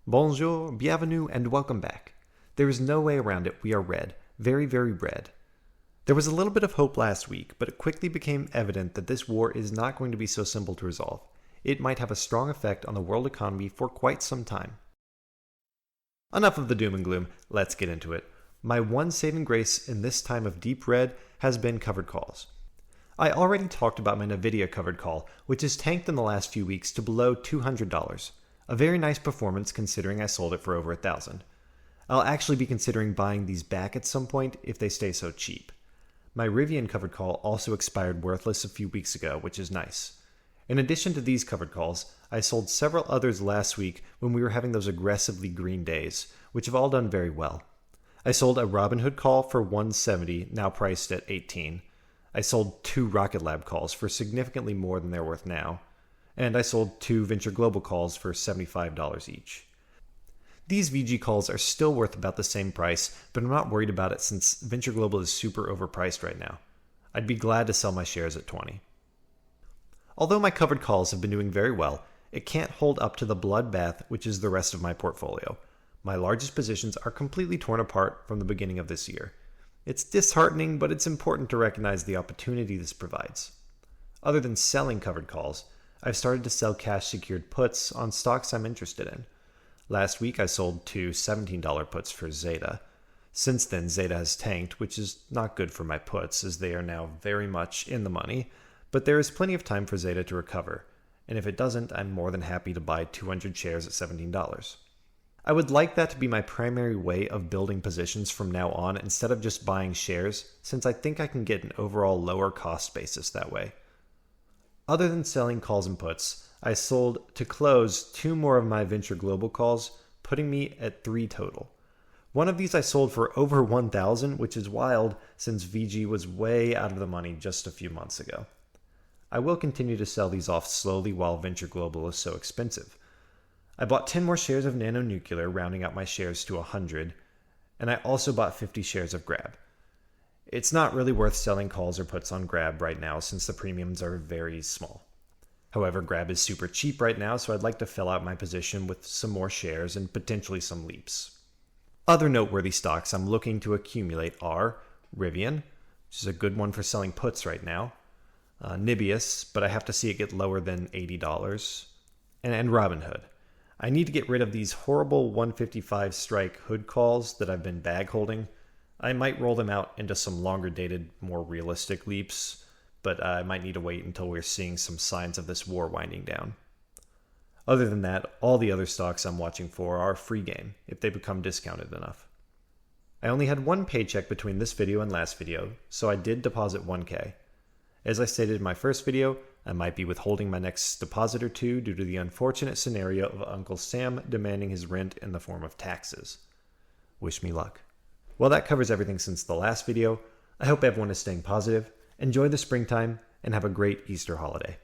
Bonjour, bienvenue, and welcome back. There is no way around it, we are red. Very, very red. There was a little bit of hope last week, but it quickly became evident that this war is not going to be so simple to resolve. It might have a strong effect on the world economy for quite some time. Enough of the doom and gloom, let's get into it. My one saving grace in this time of deep red has been covered calls. I already talked about my NVIDIA covered call, which has tanked in the last few weeks to below $200. A very nice performance considering I sold it for over $1,000. I'll actually be considering buying these back at some point if they stay so cheap. My Rivian covered call also expired worthless a few weeks ago, which is nice. In addition to these covered calls, I sold several others last week when we were having those aggressively green days, which have all done very well. I sold a Robinhood call for $170, now priced at $18. I sold 2 Rocket Lab calls for significantly more than they're worth now. And I sold 2 Venture Global calls for $75 each. These VG calls are still worth about the same price, but I'm not worried about it since Venture Global is super overpriced right now. I'd be glad to sell my shares at $20. Although my covered calls have been doing very well, it can't hold up to the bloodbath which is the rest of my portfolio. My largest positions are completely torn apart from the beginning of this year. It's disheartening, but it's important to recognize the opportunity this provides. Other than selling covered calls, I've started to sell cash-secured puts on stocks I'm interested in. Last week I sold 2 $17 puts for Zeta. Since then, Zeta has tanked, which is not good for my puts as they are now very much in the money, but there is plenty of time for Zeta to recover, and if it doesn't, I'm more than happy to buy 200 shares at $17. I would like that to be my primary way of building positions from now on instead of just buying shares, since I think I can get an overall lower cost basis that way. Other than selling calls and puts, I sold to close 2 more of my Venture Global calls, putting me at 3 total. One of these I sold for over $1,000, which is wild since VG was way out of the money just a few months ago. I will continue to sell these off slowly while Venture Global is so expensive. I bought 10 more shares of Nano Nuclear, rounding out my shares to 100, and I also bought 50 shares of Grab. It's not really worth selling calls or puts on Grab right now since the premiums are very small. However, Grab is super cheap right now, so I'd like to fill out my position with some more shares and potentially some leaps. Other noteworthy stocks I'm looking to accumulate are Rivian, which is a good one for selling puts right now, Nibius, but I have to see it get lower than $80, and Robinhood. I need to get rid of these horrible 155 strike hood calls that I've been bag holding. I might roll them out into some longer dated, more realistic leaps, but I might need to wait until we're seeing some signs of this war winding down. Other than that, all the other stocks I'm watching for are free game if they become discounted enough. I only had 1 paycheck between this video and last video, so I did deposit $1,000. As I stated in my first video, I might be withholding my next deposit or 2 due to the unfortunate scenario of Uncle Sam demanding his rent in the form of taxes. Wish me luck. Well, that covers everything since the last video. I hope everyone is staying positive, enjoy the springtime, and have a great Easter holiday.